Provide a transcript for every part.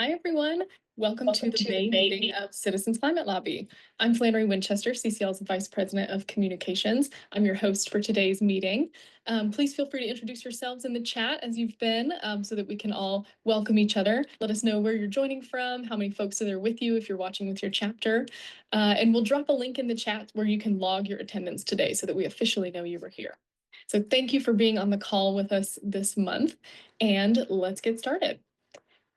Hi, everyone. Welcome to the May meeting of Citizens Climate Lobby. I'm Flannery Winchester, CCL's Vice President of Communications. I'm your host for today's meeting. Please feel free to introduce yourselves in the chat as you've been so that we can all welcome each other. Let us know where you're joining from, how many folks are there with you if you're watching with your chapter. And we'll drop a link in the chat where you can log your attendance today so that we officially know you were here. So thank you for being on the call with us this month, and let's get started.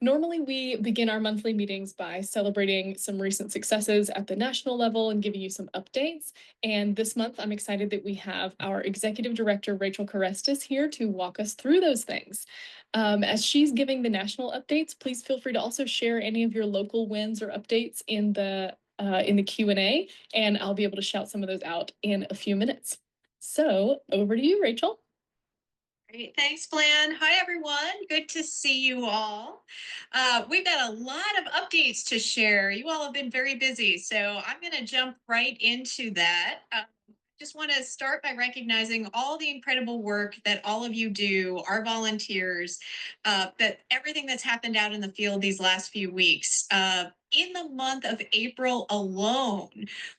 Normally, we begin our monthly meetings by celebrating some recent successes at the national level and giving you some updates. And this month, I'm excited that we have our Executive Director, Rachel Carestis, here to walk us through those things. As she's giving the national updates, please feel free to also share any of your local wins or updates in the Q&A, and I'll be able to shout some of those out in a few minutes. So over to you, Rachel. Great. Thanks, Flan. Hi, everyone. Good to see you all. We've got a lot of updates to share. You all have been very busy, so I'm going to jump right into that. Just want to start by recognizing all the incredible work that all of you do, our volunteers, that everything that's happened out in the field these last few weeks. In the month of April alone,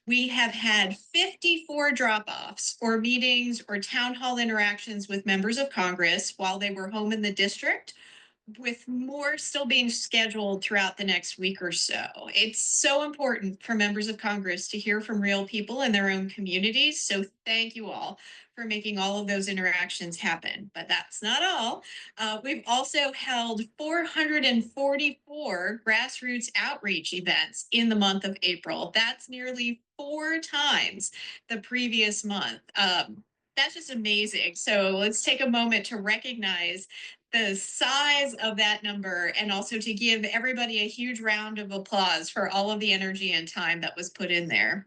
we have had 54 drop-offs or meetings or town hall interactions with members of Congress while they were home in the district, with more still being scheduled throughout the next week or so. It's so important for members of Congress to hear from real people in their own communities. So thank you all for making all of those interactions happen. But that's not all. We've also held 444 grassroots outreach events in the month of April. That's nearly 4 times the previous month. That's just amazing. So let's take a moment to recognize the size of that number and also to give everybody a huge round of applause for all of the energy and time that was put in there.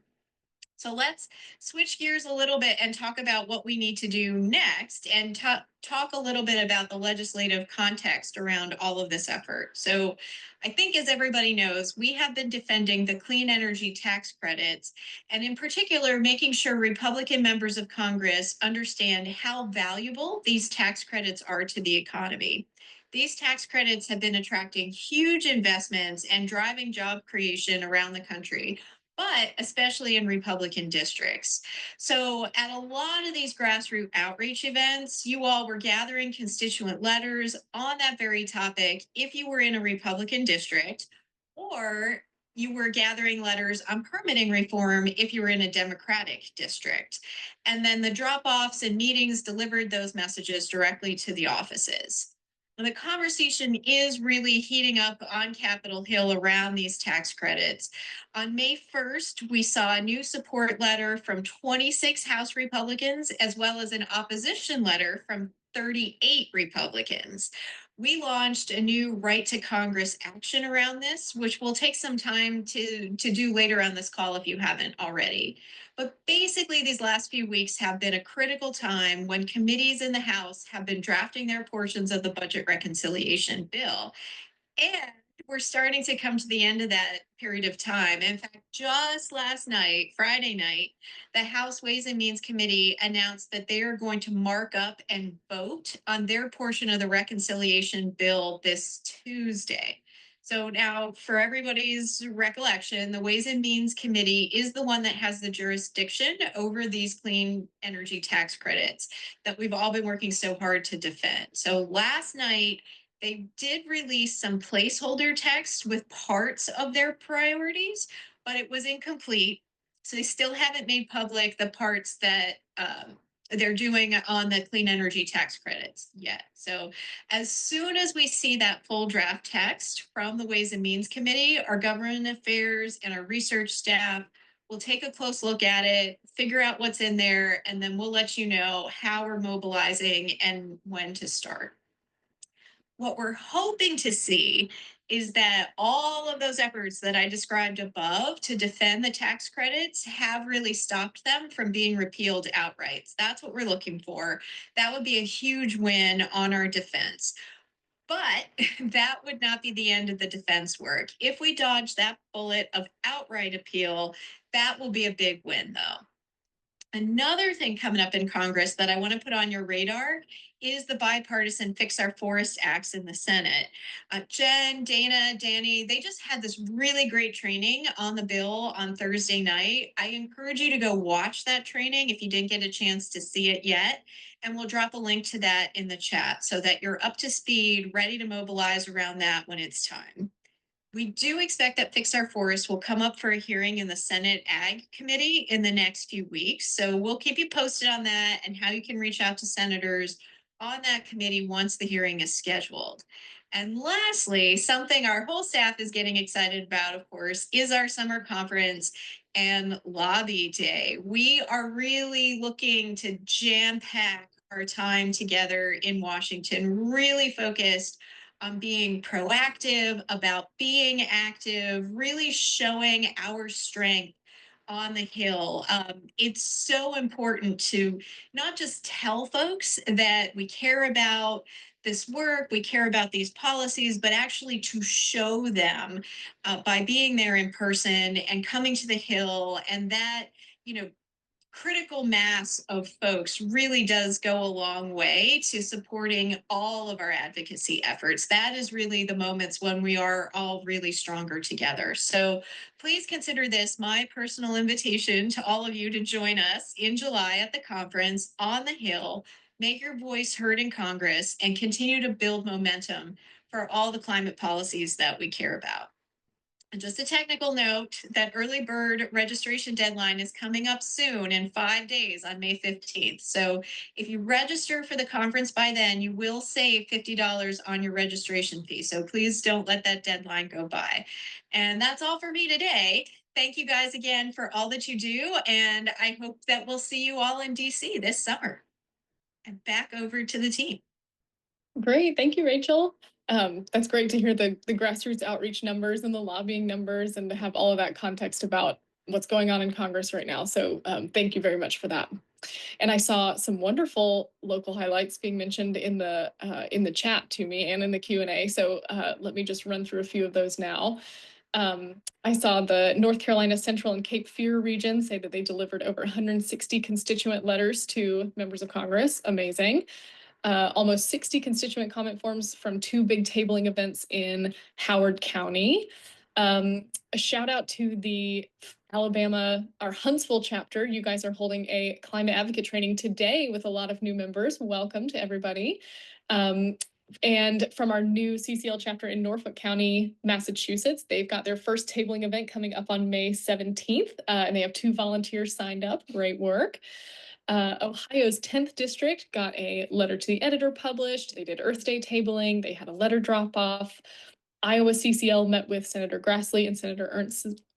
So let's switch gears a little bit and talk about what we need to do next and talk a little bit about the legislative context around all of this effort. So I think, as everybody knows, we have been defending the clean energy tax credits, and in particular, making sure Republican members of Congress understand how valuable these tax credits are to the economy. These tax credits have been attracting huge investments and driving job creation around the country, but especially in Republican districts. So at a lot of these grassroots outreach events, you all were gathering constituent letters on that very topic if you were in a Republican district, or you were gathering letters on permitting reform if you were in a Democratic district. And then the drop-offs and meetings delivered those messages directly to the offices. The conversation is really heating up on Capitol Hill around these tax credits. On May 1st, we saw a new support letter from 26 House Republicans, as well as an opposition letter from 38 Republicans. We launched a new Right to Congress action around this, which will take some time to do later on this call if you haven't already. But basically, these last few weeks have been a critical time when committees in the House have been drafting their portions of the budget reconciliation bill. And we're starting to come to the end of that period of time. In fact, just last night, Friday night, the House Ways and Means Committee announced that they are going to mark up and vote on their portion of the reconciliation bill this Tuesday. So now, for everybody's recollection, the Ways and Means Committee is the one that has the jurisdiction over these clean energy tax credits that we've all been working so hard to defend. So last night, they did release some placeholder text with parts of their priorities, but it was incomplete. So they still haven't made public the parts that they're doing on the clean energy tax credits yet. So as soon as we see that full draft text from the Ways and Means Committee, our government affairs and our research staff will take a close look at it, figure out what's in there, and then we'll let you know how we're mobilizing and when to start. What we're hoping to see is that all of those efforts that I described above to defend the tax credits have really stopped them from being repealed outright. That's what we're looking for. That would be a huge win on our defense. But that would not be the end of the defense work. If we dodge that bullet of outright appeal, that will be a big win, though. Another thing coming up in Congress that I want to put on your radar is the bipartisan Fix Our Forest Acts in the Senate. Jen, Dana, Danny, they just had this really great training on the bill on Thursday night. I encourage you to go watch that training if you didn't get a chance to see it yet. And we'll drop a link to that in the chat so that you're up to speed, ready to mobilize around that when it's time. We do expect that Fix Our Forest will come up for a hearing in the Senate Ag Committee in the next few weeks. So we'll keep you posted on that and how you can reach out to senators on that committee once the hearing is scheduled. And lastly, something our whole staff is getting excited about, of course, is our summer conference and lobby day. We are really looking to jam pack our time together in Washington, really focused on being proactive, about being active, really showing our strength on the Hill. It's so important to not just tell folks that we care about this work, we care about these policies, but actually to show them by being there in person and coming to the Hill. And that, critical mass of folks really does go a long way to supporting all of our advocacy efforts. That is really the moments when we are all really stronger together. So please consider this my personal invitation to all of you to join us in July at the conference on the Hill, make your voice heard in Congress, and continue to build momentum for all the climate policies that we care about. And just a technical note, that early bird registration deadline is coming up soon in 5 days on May 15th. So if you register for the conference by then, you will save $50 on your registration fee. So please don't let that deadline go by. And that's all for me today. Thank you guys again for all that you do. And I hope that we'll see you all in DC this summer. And back over to the team. Great. Thank you, Rachel. That's great to hear the grassroots outreach numbers and the lobbying numbers and to have all of that context about what's going on in Congress right now. So thank you very much for that. And I saw some wonderful local highlights being mentioned in the chat to me and in the Q&A. So let me just run through a few of those now. I saw the North Carolina Central and Cape Fear region say that they delivered over 160 constituent letters to members of Congress. Amazing. Almost 60 constituent comment forms from 2 big tabling events in Howard County. A shout out to the Alabama, our Huntsville chapter. You guys are holding a climate advocate training today with a lot of new members. Welcome to everybody. And from our new CCL chapter in Norfolk County, Massachusetts, they've got their first tabling event coming up on May 17th, and they have 2 volunteers signed up. Great work. Ohio's 10th district got a letter to the editor published. They did Earth Day tabling. They had a letter drop off. Iowa CCL met with Senator Grassley and Senator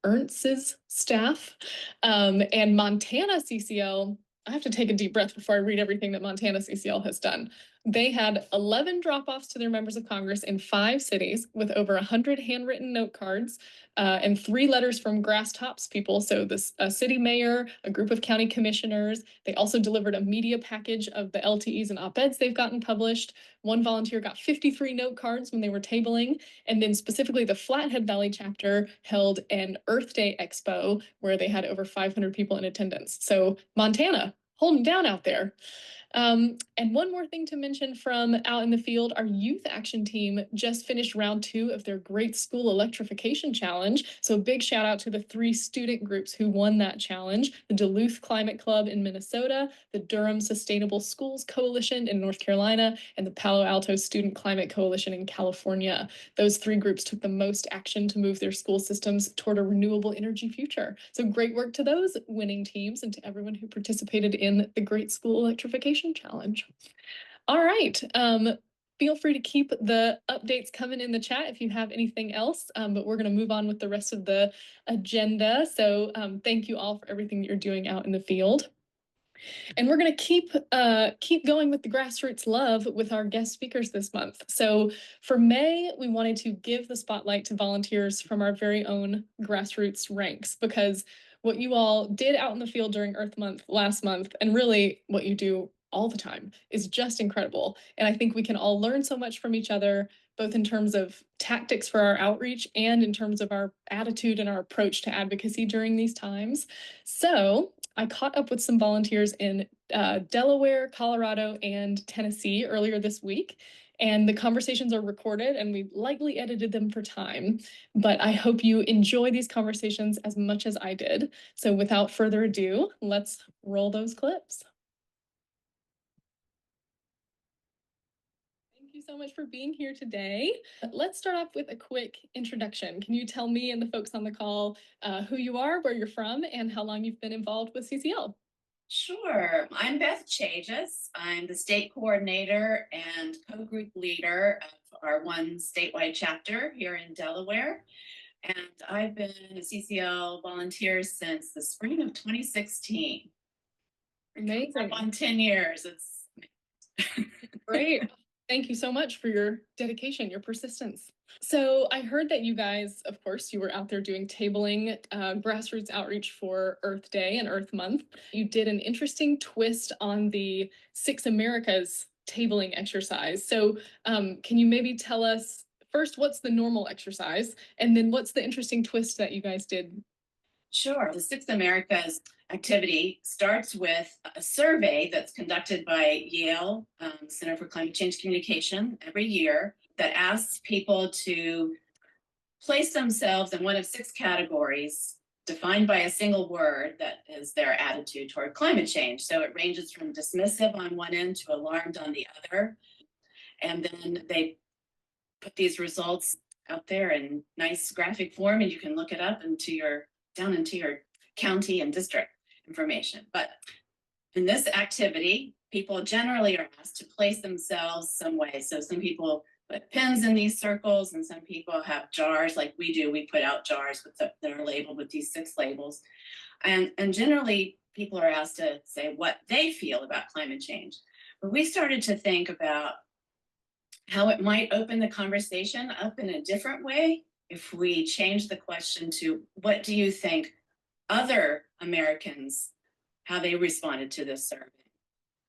Ernst's staff. And Montana CCL, I have to take a deep breath before I read everything that Montana CCL has done. They had 11 drop-offs to their members of Congress in 5 cities with over 100 handwritten note cards and 3 letters from grass tops people. So this city mayor, a group of county commissioners. They also delivered a media package of the LTEs and op-eds they've gotten published. One volunteer got 53 note cards when they were tabling. And then specifically the Flathead Valley chapter held an Earth Day Expo where they had over 500 people in attendance. So Montana, holding down out there. And one more thing to mention from out in the field, our youth action team just finished round 2 of their Great School Electrification Challenge. So a big shout out to the 3 student groups who won that challenge: the Duluth Climate Club in Minnesota, the Durham Sustainable Schools Coalition in North Carolina, and the Palo Alto Student Climate Coalition in California. Those 3 groups took the most action to move their school systems toward a renewable energy future. So great work to those winning teams and to everyone who participated in the Great School Electrification Challenge. All right. Feel free to keep the updates coming in the chat if you have anything else, but we're going to move on with the rest of the agenda. So thank you all for everything that you're doing out in the field. And we're going to keep going with the grassroots love with our guest speakers this month. So for May, we wanted to give the spotlight to volunteers from our very own grassroots ranks, because what you all did out in the field during Earth Month last month, and really what you do all the time is just incredible. And I think we can all learn so much from each other, both in terms of tactics for our outreach and in terms of our attitude and our approach to advocacy during these times. So I caught up with some volunteers in Delaware, Colorado, and Tennessee earlier this week. And the conversations are recorded and we lightly edited them for time. But I hope you enjoy these conversations as much as I did. So without further ado, let's roll those clips. Thank you so much for being here today. Let's start off with a quick introduction. Can you tell me and the folks on the call who you are, where you're from, and how long you've been involved with CCL? Sure. I'm Beth Chajes. I'm the state coordinator and co-group leader of our one statewide chapter here in Delaware. And I've been a CCL volunteer since the spring of 2016. Amazing. On 10 years. It's great. Thank you so much for your dedication, your persistence. So I heard that you guys, of course, you were out there doing tabling, grassroots outreach for Earth Day and Earth Month. You did an interesting twist on the Six Americas tabling exercise. So can you maybe tell us first, what's the normal exercise? And then what's the interesting twist that you guys did? Sure. The Six Americas activity starts with a survey that's conducted by Yale Center for Climate Change Communication every year that asks people to place themselves in one of 6 categories defined by a single word that is their attitude toward climate change. So it ranges from dismissive on one end to alarmed on the other. And then they put these results out there in nice graphic form, and you can look it up down into your county and district information. But in this activity, people generally are asked to place themselves some way. So some people put pins in these circles, and some people have jars like we do. We put out jars that are labeled with these 6 labels. And generally, people are asked to say what they feel about climate change. But we started to think about how it might open the conversation up in a different way if we change the question to, what do you think other Americans, how they responded to this survey?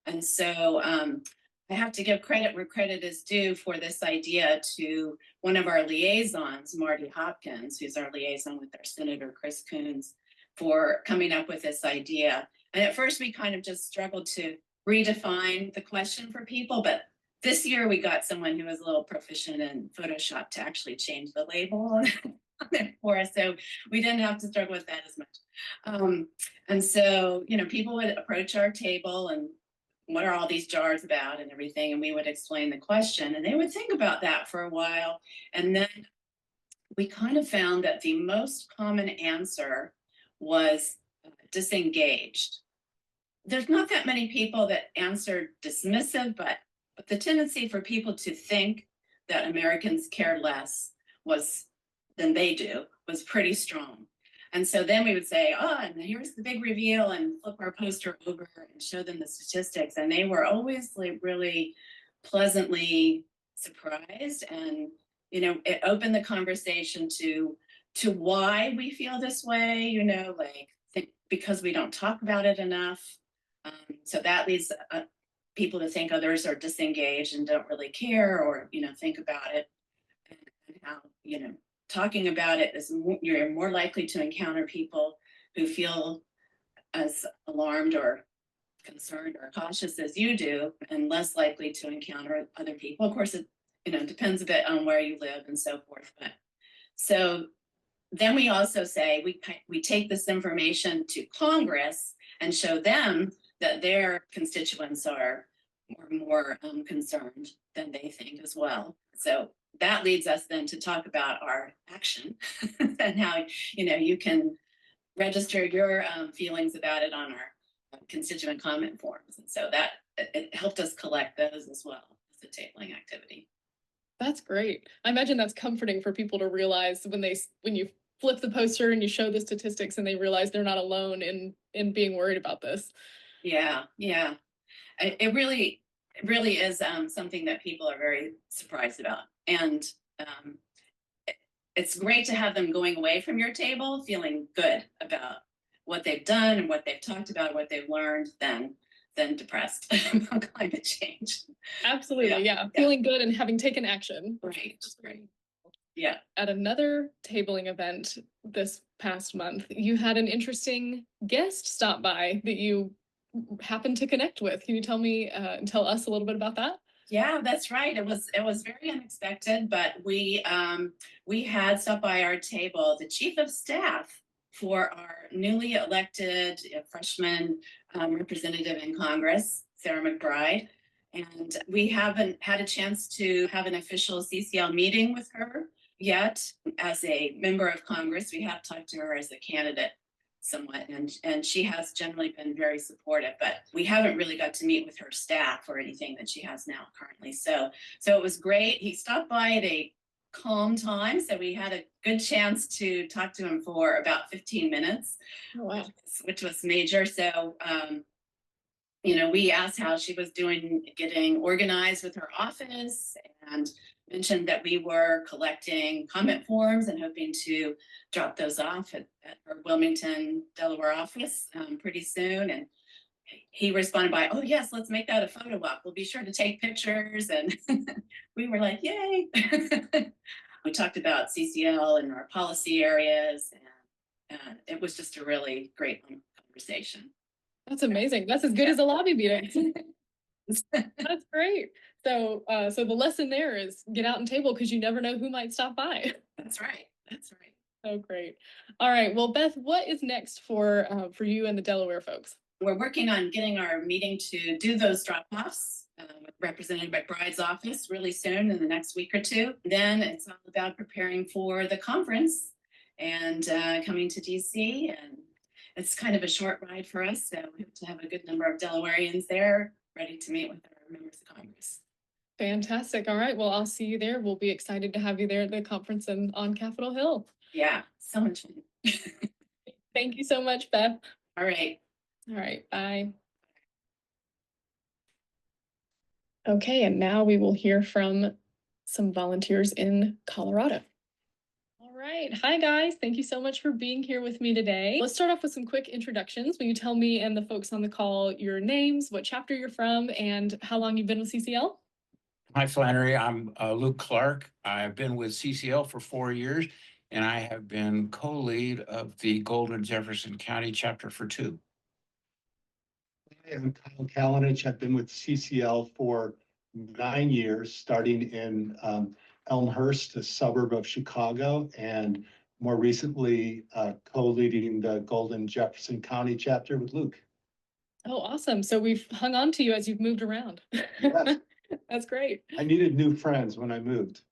And so I have to give credit where credit is due for this idea to one of our liaisons, Marty Hopkins, who's our liaison with our Senator Chris Coons, for coming up with this idea. And at first we kind of just struggled to redefine the question for people, but this year we got someone who was a little proficient in Photoshop to actually change the label on it for us. So we didn't have to struggle with that as much. And so, people would approach our table and what are all these jars about and everything, and we would explain the question, and they would think about that for a while. And then we kind of found that the most common answer was disengaged. There's not that many people that answered dismissive, but the tendency for people to think that Americans care less than they do was pretty strong. And so then we would say, and here's the big reveal, and flip our poster over and show them the statistics. And they were always really pleasantly surprised. And, it opened the conversation to why we feel this way, because we don't talk about it enough. So that leads people to think others are disengaged and don't really care, or, think about it, and how, talking about it is you're more likely to encounter people who feel as alarmed or concerned or cautious as you do, and less likely to encounter other people. Of course, it depends a bit on where you live and so forth. But so then we also say we take this information to Congress and show them that their constituents are more concerned than they think as well. So that leads us then to talk about our action and how you can register your feelings about it on our constituent comment forms. And so that it helped us collect those as well as a tabling activity. That's great. I imagine that's comforting for people to realize when you flip the poster and you show the statistics and they realize they're not alone in being worried about this. Yeah. It really is something that people are very surprised about. And it's great to have them going away from your table feeling good about what they've done and what they've talked about, what they've learned, than than depressed about climate change. Absolutely. Yeah. Feeling good and having taken action. Right. Right. Yeah. At another tabling event this past month, you had an interesting guest stop by that you happened to connect with. Can you tell us a little bit about that? Yeah, that's right. It was very unexpected, but we had stopped by our table the chief of staff for our newly elected freshman representative in Congress, Sarah McBride. And we haven't had a chance to have an official CCL meeting with her yet. As a member of Congress, we have talked to her as a candidate somewhat, and she has generally been very supportive, but we haven't really got to meet with her staff or anything that she has now currently. So it was great. He stopped by at a calm time, so we had a good chance to talk to him for about 15 minutes. Oh, wow. which was major. So we asked how she was doing getting organized with her office, and mentioned that we were collecting comment forms and hoping to drop those off at her Wilmington, Delaware office pretty soon. And he responded by, "Oh yes, let's make that a photo op. We'll be sure to take pictures." And we were like, "Yay!" We talked about CCL and our policy areas, and it was just a really great conversation. That's amazing. That's as good as a lobby meeting. That's great. So the lesson there is get out and table because you never know who might stop by. That's right. That's right. Oh, great. All right. Well, Beth, what is next for you and the Delaware folks? We're working on getting our meeting to do those drop-offs with Representative McBride's office really soon in the next week or two. Then it's all about preparing for the conference and coming to DC. And it's kind of a short ride for us, so we hope to have a good number of Delawareans there ready to meet with our members of Congress. Fantastic. All right. Well, I'll see you there. We'll be excited to have you there at the conference and on Capitol Hill. Yeah, so much fun. Thank you so much, Beth. All right. All right. Bye. Okay. And now we will hear from some volunteers in Colorado. All right. Hi, guys. Thank you so much for being here with me today. Let's start off with some quick introductions. Will you tell me and the folks on the call your names, what chapter you're from, and how long you've been with CCL? Hi, Flannery. I'm Luke Clarke. I've been with CCL for 4 years, and I have been co-lead of the Golden-Jefferson County chapter for 2. I'm Kyle Kalinich. I've been with CCL for 9 years, starting in Elmhurst, a suburb of Chicago, and more recently co-leading the Golden-Jefferson County chapter with Luke. Oh, awesome. So we've hung on to you as you've moved around. Yes. That's great. I needed new friends when I moved.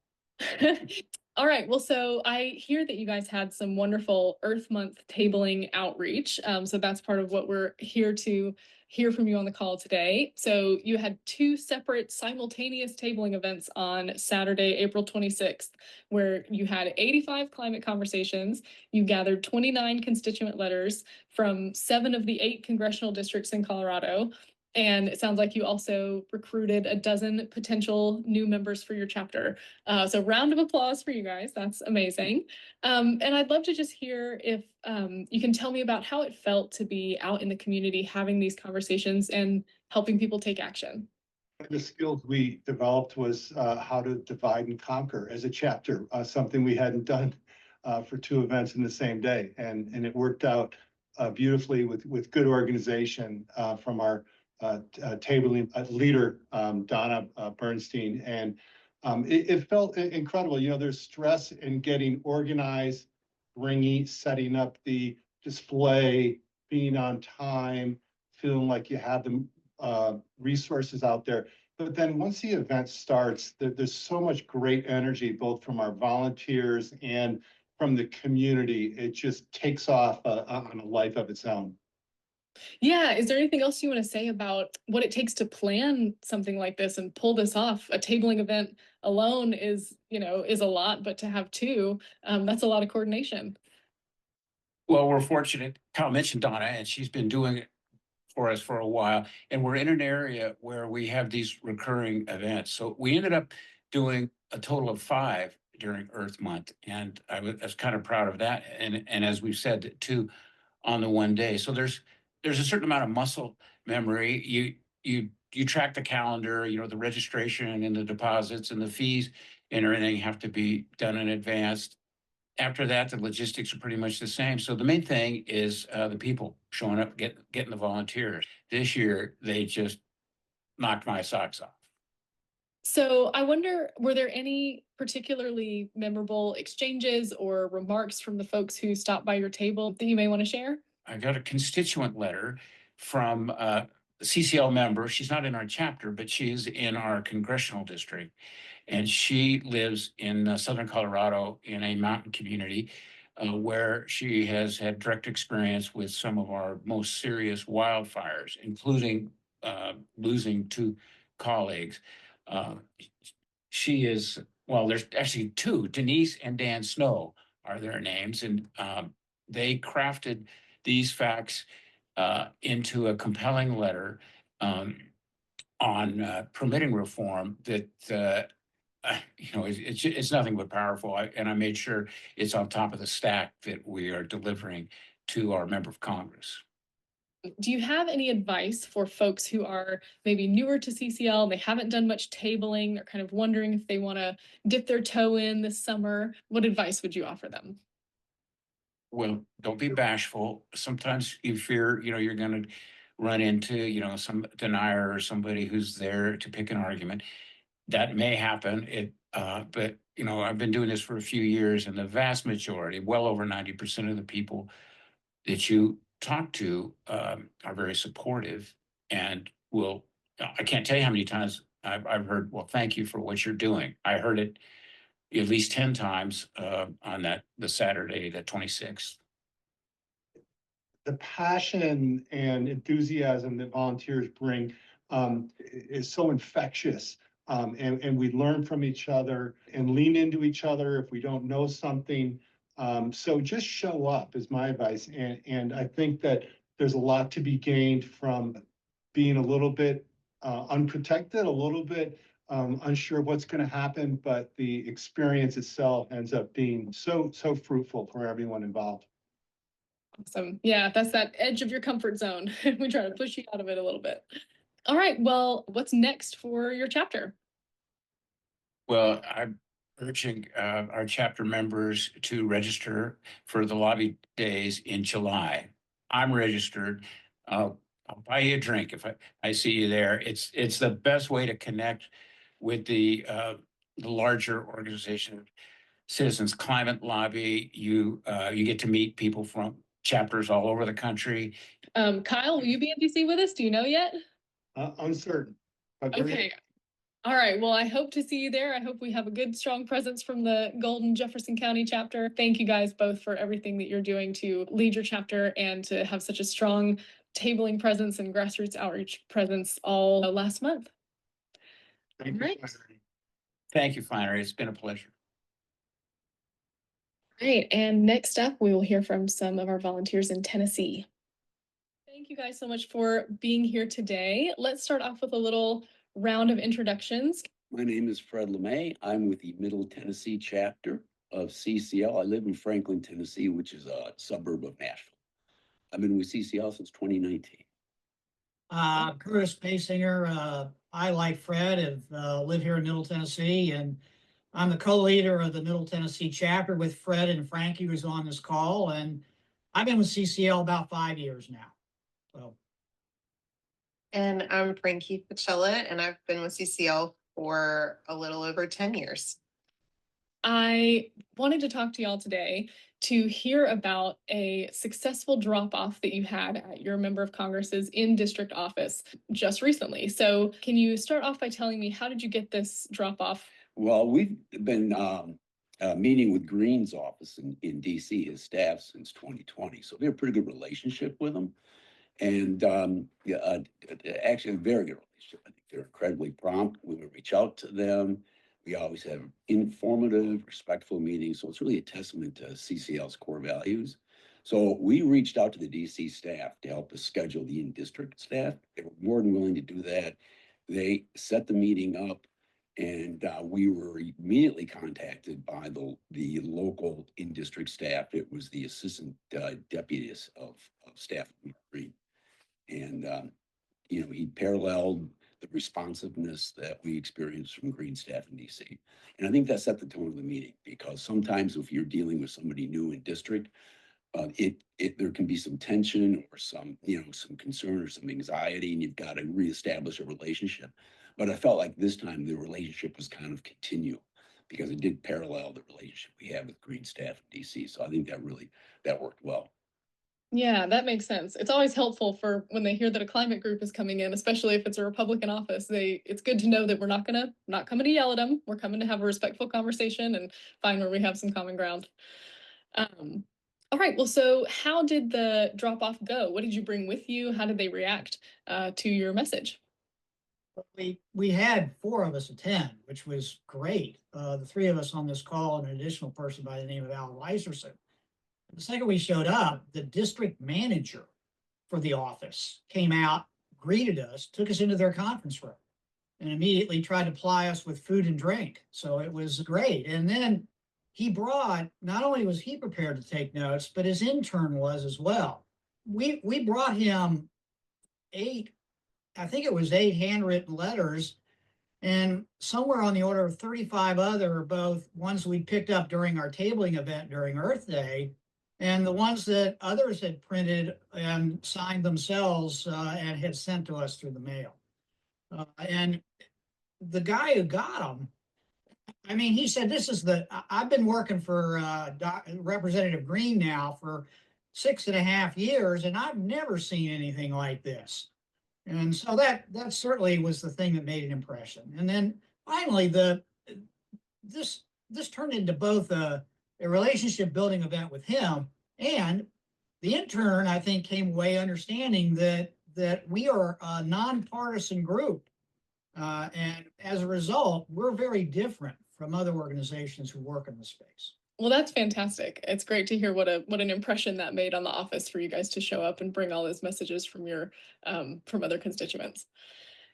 All right. Well, so I hear that you guys had some wonderful Earth Month tabling outreach. So that's part of what we're here to hear from you on the call today. So you had 2 separate simultaneous tabling events on Saturday, April 26th, where you had 85 climate conversations. You gathered 29 constituent letters from 7 of the 8 congressional districts in Colorado. And it sounds like you also recruited a dozen potential new members for your chapter. So round of applause for you guys. That's amazing. And I'd love to just hear if you can tell me about how it felt to be out in the community, having these conversations and helping people take action. The skills we developed was how to divide and conquer as a chapter, something we hadn't done for 2 events in the same day. And it worked out beautifully with good organization from our tabling leader, Donna Bernstein. And it felt incredible. There's stress in getting organized, setting up the display, being on time, feeling like you have the resources out there. But then once the event starts, there's so much great energy, both from our volunteers and from the community. It just takes off on a life of its own. Yeah. Is there anything else you want to say about what it takes to plan something like this and pull this off? A tabling event alone is a lot, but to have 2, that's a lot of coordination. Well, we're fortunate. Kyle mentioned Donna, and she's been doing it for us for a while. And we're in an area where we have these recurring events. So we ended up doing a total of 5 during Earth Month. And I was kind of proud of that. And as we've said, 2 on the one day. So there's a certain amount of muscle memory. You track the calendar, the registration and the deposits and the fees and everything have to be done in advance. After that, the logistics are pretty much the same. So the main thing is the people showing up, getting the volunteers. This year, they just knocked my socks off. So I wonder, were there any particularly memorable exchanges or remarks from the folks who stopped by your table that you may want to share? I got a constituent letter from a CCL member. She's not in our chapter, but she is in our congressional district. And she lives in southern Colorado in a mountain community where she has had direct experience with some of our most serious wildfires, including losing two colleagues. Uh, she is, well, there's actually two, Denise and Dan Snow are their names, and they crafted these facts into a compelling letter on permitting reform that it's nothing but powerful. And I made sure it's on top of the stack that we are delivering to our member of Congress. Do you have any advice for folks who are maybe newer to CCL, they haven't done much tabling, they're kind of wondering if they want to dip their toe in this summer? What advice would you offer them? Well, don't be bashful. Sometimes you fear, you're going to run into, some denier or somebody who's there to pick an argument. That may happen. But I've been doing this for a few years, and the vast majority, well over 90% of the people that you talk to are very supportive and will. I can't tell you how many times I've heard, well, thank you for what you're doing. I heard it at least 10 times on the Saturday, the 26th. The passion and enthusiasm that volunteers bring is so infectious. And we learn from each other and lean into each other if we don't know something. So just show up is my advice. And I think that there's a lot to be gained from being a little bit unprotected, a little bit unsure of what's going to happen, but the experience itself ends up being so fruitful for everyone involved. Awesome. Yeah, that's that edge of your comfort zone. We try to push you out of it a little bit. All right, well, what's next for your chapter? Well, I'm urging our chapter members to register for the lobby days in July. I'm registered. I'll buy you a drink if I see you there. It's the best way to connect with the larger organization, Citizens Climate Lobby. You get to meet people from chapters all over the country. Kyle, will you be in DC with us? Do you know yet? Uncertain. Okay. All right. Well, I hope to see you there. I hope we have a good, strong presence from the Golden-Jefferson County chapter. Thank you guys both for everything that you're doing to lead your chapter and to have such a strong tabling presence and grassroots outreach presence all last month. Thank you, Right. Flannery. Thank you, Flannery. It's been a pleasure. Right. And next up, we will hear from some of our volunteers in Tennessee. Thank you guys so much for being here today. Let's start off with a little round of introductions. My name is Fred Lemay. I'm with the Middle Tennessee chapter of CCL. I live in Franklin, Tennessee, which is a suburb of Nashville. I've been with CCL since 2019. Curtis Baysinger. I, like Fred, have lived here in Middle Tennessee, and I'm the co-leader of the Middle Tennessee chapter with Fred and Frankie, who's on this call. And I've been with CCL about 5 years now. So. And I'm Frankie Fachilla, and I've been with CCL for a little over 10 years. I wanted to talk to y'all today to hear about a successful drop-off that you had at your member of Congress's in-district office just recently. So can you start off by telling me, how did you get this drop-off? Well, we've been meeting with Green's office in DC, his staff, since 2020. So we have a pretty good relationship with them. And actually a very good relationship. I think they're incredibly prompt. We will reach out to them. We always have informative, respectful meetings. So it's really a testament to CCL's core values. So we reached out to the DC staff to help us schedule the in-district staff. They were more than willing to do that. They set the meeting up, and we were immediately contacted by the local in-district staff. It was the assistant deputies of staff. And he paralleled the responsiveness that we experienced from Green staff in DC. And I think that set the tone of the meeting, because sometimes if you're dealing with somebody new in district, there can be some tension or some concern or some anxiety, and you've got to reestablish a relationship. But I felt like this time the relationship was kind of continual, because it did parallel the relationship we have with Green staff in DC. So I think that worked well. Yeah, that makes sense. It's always helpful for when they hear that a climate group is coming in, especially if it's a Republican office. It's good to know that we're not coming to yell at them. We're coming to have a respectful conversation and find where we have some common ground. All right. Well, so how did the drop off go? What did you bring with you? How did they react to your message? We had 4 of us attend, which was great. The 3 of us on this call and an additional person by the name of Al Weiserson. The second we showed up, the district manager for the office came out, greeted us, took us into their conference room, and immediately tried to ply us with food and drink. So it was great. And then he brought, not only was he prepared to take notes, but his intern was as well. We brought him 8 handwritten letters, and somewhere on the order of 35 other, both ones we picked up during our tabling event during Earth Day, and the ones that others had printed and signed themselves and had sent to us through the mail. And the guy who got them, I mean, he said, I've been working for Representative Green now for 6.5 years, and I've never seen anything like this. And so that certainly was the thing that made an impression. And then finally, this turned into both a relationship building event with him, and the intern, I think, came away understanding that we are a nonpartisan group. And as a result, we're very different from other organizations who work in the space. Well, that's fantastic. It's great to hear what an impression that made on the office for you guys to show up and bring all those messages from your from other constituents.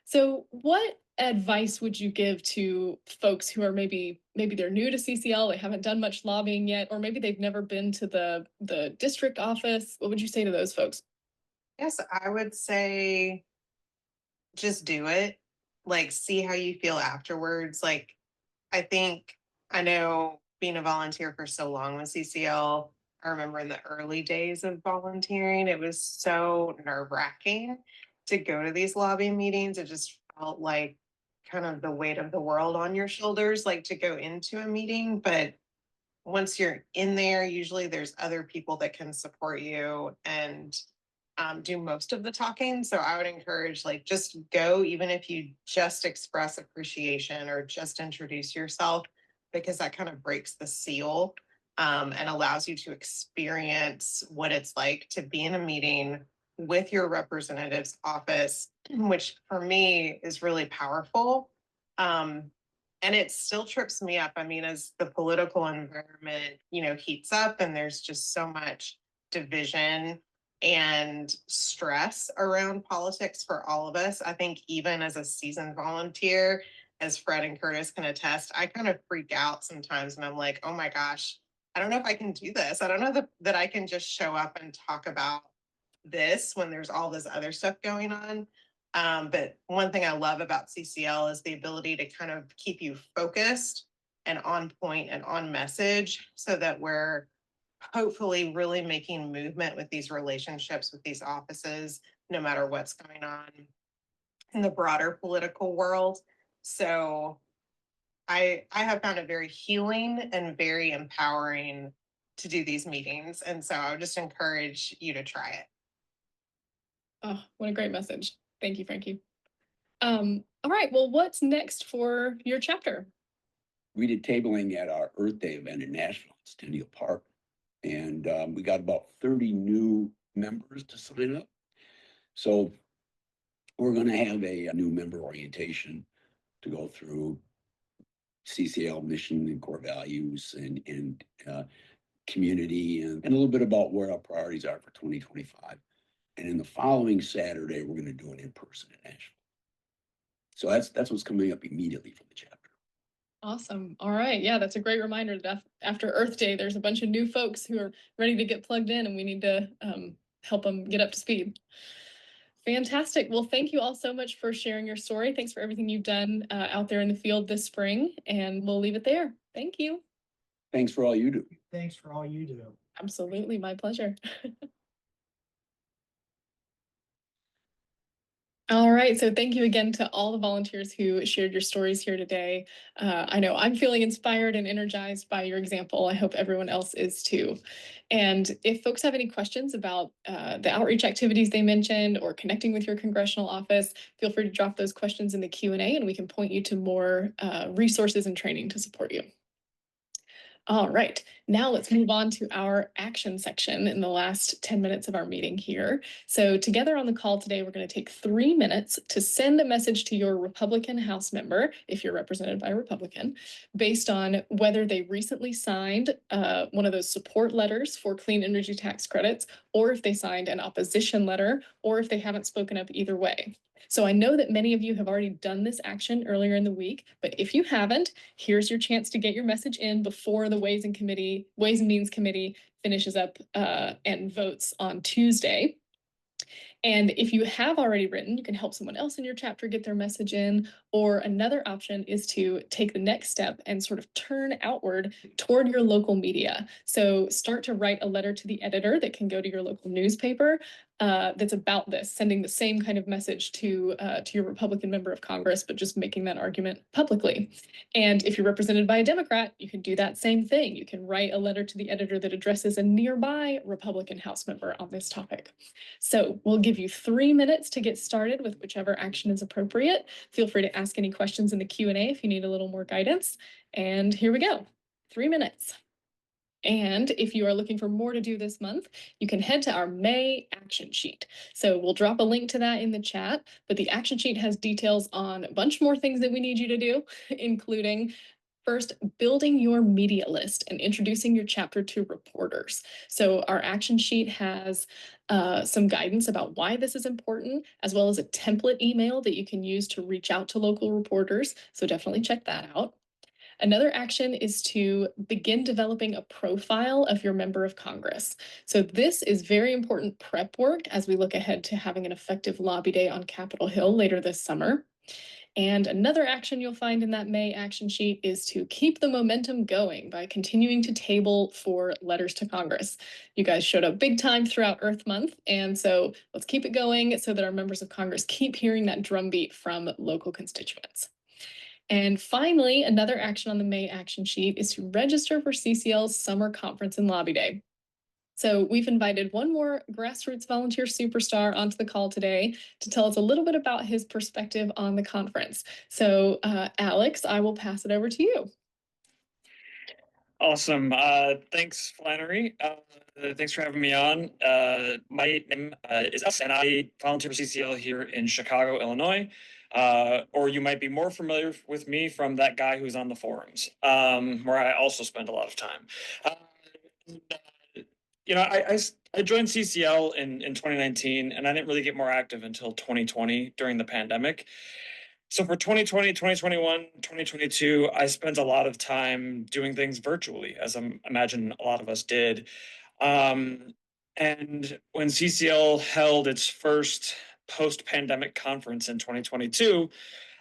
So what advice would you give to folks who are maybe they're new to CCL, they haven't done much lobbying yet, or maybe they've never been to the district office? What would you say to those folks? Yes, I would say just do it. Like, see how you feel afterwards. Like, I know being a volunteer for so long with CCL, I remember in the early days of volunteering, it was so nerve-wracking to go to these lobbying meetings. It just felt like kind of the weight of the world on your shoulders, like to go into a meeting. But once you're in there, usually there's other people that can support you and do most of the talking. So I would encourage, like, just go, even if you just express appreciation or just introduce yourself, because that kind of breaks the seal and allows you to experience what it's like to be in a meeting with your representative's office, which for me is really powerful. And it still trips me up. I mean, as the political environment, heats up and there's just so much division and stress around politics for all of us. I think even as a seasoned volunteer, as Fred and Curtis can attest, I kind of freak out sometimes and I'm like, oh my gosh, I don't know if I can do this. I don't know that I can just show up and talk about this when there's all this other stuff going on. But one thing I love about CCL is the ability to kind of keep you focused and on point and on message, so that we're hopefully really making movement with these relationships with these offices, no matter what's going on in the broader political world. So I have found it very healing and very empowering to do these meetings. And so I would just encourage you to try it. Oh, what a great message. Thank you, Frankie. All right, well, what's next for your chapter? We did tabling at our Earth Day event in Nashville, Centennial Park. And we got about 30 new members to sign up. So we're going to have a new member orientation to go through CCL mission and core values and community and a little bit about where our priorities are for 2025. And in the following Saturday, we're going to do it in person in Nashville. So that's what's coming up immediately from the chapter. Awesome. All right. Yeah, that's a great reminder that after Earth Day, there's a bunch of new folks who are ready to get plugged in, and we need to help them get up to speed. Fantastic. Well, thank you all so much for sharing your story. Thanks for everything you've done out there in the field this spring, and we'll leave it there. Thank you. Thanks for all you do. Thanks for all you do. Absolutely, my pleasure. All right, so thank you again to all the volunteers who shared your stories here today. I know I'm feeling inspired and energized by your example. I hope everyone else is too. And if folks have any questions about the outreach activities they mentioned or connecting with your congressional office, feel free to drop those questions in the Q&A and we can point you to more resources and training to support you. All right, now let's move on to our action section in the last 10 minutes of our meeting here. So together on the call today, we're going to take 3 minutes to send a message to your Republican House member, if you're represented by a Republican, based on whether they recently signed one of those support letters for clean energy tax credits, or if they signed an opposition letter, or if they haven't spoken up either way. So I know that many of you have already done this action earlier in the week, but if you haven't, here's your chance to get your message in before the Ways and Means Committee finishes up and votes on Tuesday. And if you have already written, you can help someone else in your chapter get their message in, or another option is to take the next step and sort of turn outward toward your local media. So start to write a letter to the editor that can go to your local newspaper that's about this, sending the same kind of message to your Republican member of Congress, but just making that argument publicly. And if you're represented by a Democrat, you can do that same thing. You can write a letter to the editor that addresses a nearby Republican House member on this topic. So we'll give you 3 minutes to get started with whichever action is appropriate. Feel free to ask any questions in the Q&A if you need a little more guidance. And here we go, 3 minutes. And if you are looking for more to do this month, you can head to our May action sheet. So we'll drop a link to that in the chat, but the action sheet has details on a bunch more things that we need you to do, including first, building your media list and introducing your chapter to reporters. So our action sheet has some guidance about why this is important, as well as a template email that you can use to reach out to local reporters. So definitely check that out. Another action is to begin developing a profile of your member of Congress. So this is very important prep work as we look ahead to having an effective lobby day on Capitol Hill later this summer. And another action you'll find in that May action sheet is to keep the momentum going by continuing to table for letters to Congress. You guys showed up big time throughout Earth Month, and so let's keep it going so that our members of Congress keep hearing that drumbeat from local constituents. And finally, another action on the May action sheet is to register for CCL's Summer Conference and Lobby Day. So we've invited one more grassroots volunteer superstar onto the call today to tell us a little bit about his perspective on the conference. So Alex, I will pass it over to you. Awesome. Thanks, Flannery. Thanks for having me on. My name is Alex, and I volunteer for CCL here in Chicago, Illinois. Or you might be more familiar with me from that guy who's on the forums, where I also spend a lot of time. I joined CCL in 2019, and I didn't really get more active until 2020 during the pandemic. So for 2020, 2021, 2022, I spent a lot of time doing things virtually, as I imagine a lot of us did. And when CCL held its first post-pandemic conference in 2022,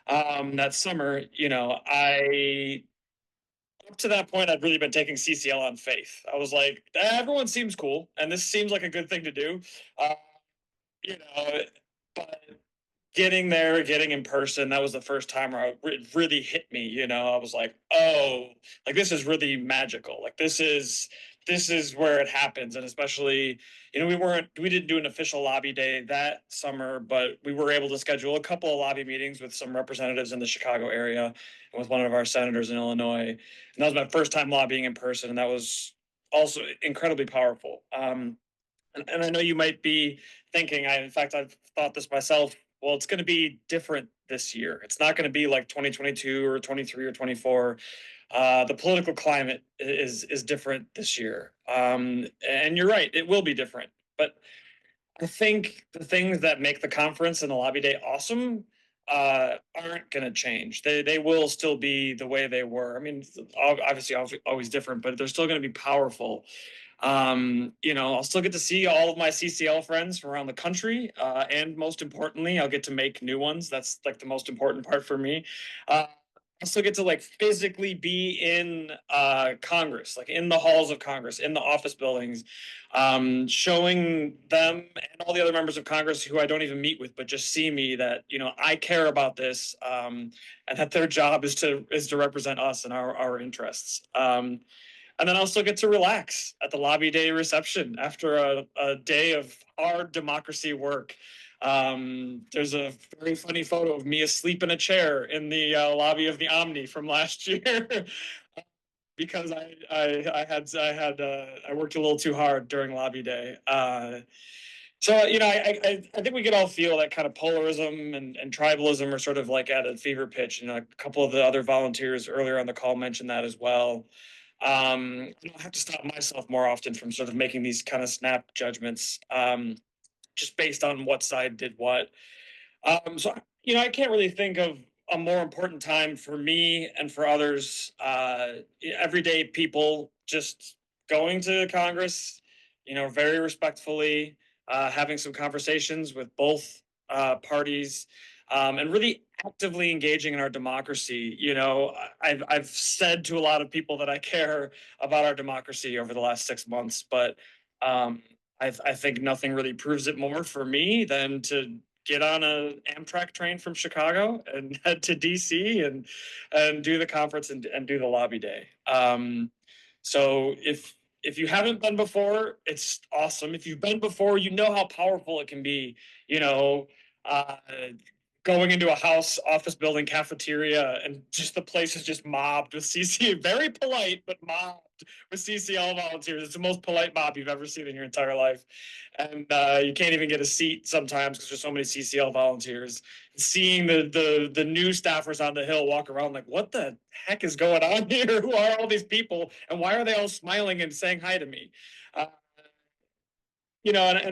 that summer, up to that point, I'd really been taking CCL on faith. I was like, everyone seems cool, and this seems like a good thing to do. But getting there, getting in person, that was the first time where it really hit me. I was like, oh, like this is really magical. Like this is where it happens. And especially, we didn't do an official lobby day that summer, but we were able to schedule a couple of lobby meetings with some representatives in the Chicago area and with one of our senators in Illinois. And that was my first time lobbying in person. And that was also incredibly powerful. And I know you might be thinking, I've thought this myself, well, it's going to be different this year. It's not going to be like 2022 or 23 or 24. The political climate is different this year. And you're right, it will be different. But I think the things that make the conference and the lobby day awesome aren't going to change. They will still be the way they were. I mean, obviously always different, but they're still going to be powerful. I'll still get to see all of my CCL friends from around the country. And most importantly, I'll get to make new ones. That's like the most important part for me. I still get to like physically be in Congress, like in the halls of Congress, in the office buildings, showing them and all the other members of Congress who I don't even meet with, but just see me that, I care about this, and that their job is to represent us and our interests. And then I'll still get to relax at the lobby day reception after a day of hard democracy work. There's a very funny photo of me asleep in a chair in the lobby of the Omni from last year because I worked a little too hard during lobby day. So, I think we could all feel that kind of polarism and tribalism are sort of like at a fever pitch. A couple of the other volunteers earlier on the call mentioned that as well. I have to stop myself more often from sort of making these kind of snap judgments, just based on what side did what. So, I can't really think of a more important time for me and for others, everyday people just going to Congress, very respectfully, having some conversations with both parties, and really actively engaging in our democracy. I've said to a lot of people that I care about our democracy over the last 6 months, but I think nothing really proves it more for me than to get on a Amtrak train from Chicago and head to DC and do the conference and do the lobby day. So if you haven't been before, it's awesome. If you've been before, you know how powerful it can be, going into a house, office building, cafeteria, and just the place is just mobbed with CC, very polite, but mobbed with CCL volunteers. It's the most polite mob you've ever seen in your entire life. And you can't even get a seat sometimes because there's so many CCL volunteers. Seeing the new staffers on the Hill walk around like, what the heck is going on here? Who are all these people? And why are they all smiling and saying hi to me? And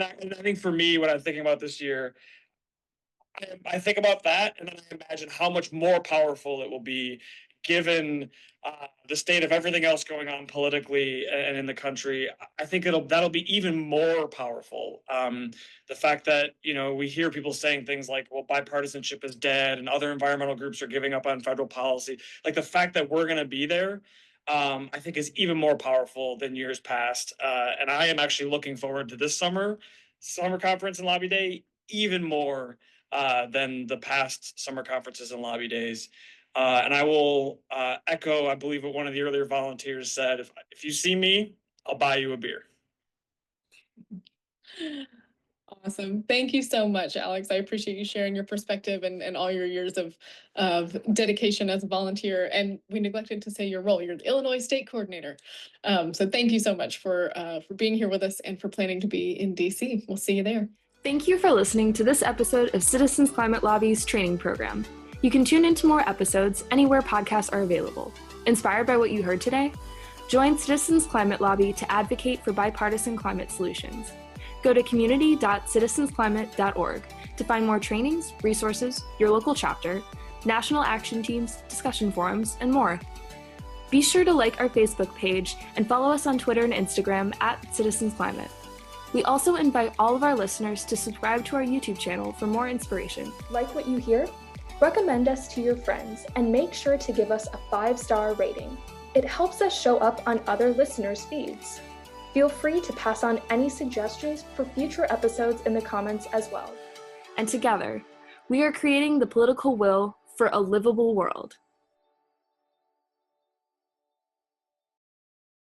I think for me, what I'm thinking about this year, I think about that, and then I imagine how much more powerful it will be given the state of everything else going on politically and in the country. I think that'll be even more powerful. The fact that, we hear people saying things like, well, bipartisanship is dead and other environmental groups are giving up on federal policy. Like the fact that we're going to be there, I think is even more powerful than years past. And I am actually looking forward to this summer conference and lobby day even more than the past summer conferences and lobby days. And I will echo, I believe, what one of the earlier volunteers said, if you see me, I'll buy you a beer. Awesome. Thank you so much, Alex. I appreciate you sharing your perspective and all your years of dedication as a volunteer. And we neglected to say your role. You're the Illinois State Coordinator. So thank you so much for being here with us and for planning to be in DC. We'll see you there. Thank you for listening to this episode of Citizens Climate Lobby's training program. You can tune into more episodes anywhere podcasts are available. Inspired by what you heard today? Join Citizens Climate Lobby to advocate for bipartisan climate solutions. Go to community.citizensclimate.org to find more trainings, resources, your local chapter, national action teams, discussion forums, and more. Be sure to like our Facebook page and follow us on Twitter and Instagram @CitizensClimate. We also invite all of our listeners to subscribe to our YouTube channel for more inspiration. Like what you hear? Recommend us to your friends and make sure to give us a 5-star rating. It helps us show up on other listeners' feeds. Feel free to pass on any suggestions for future episodes in the comments as well. And together, we are creating the political will for a livable world.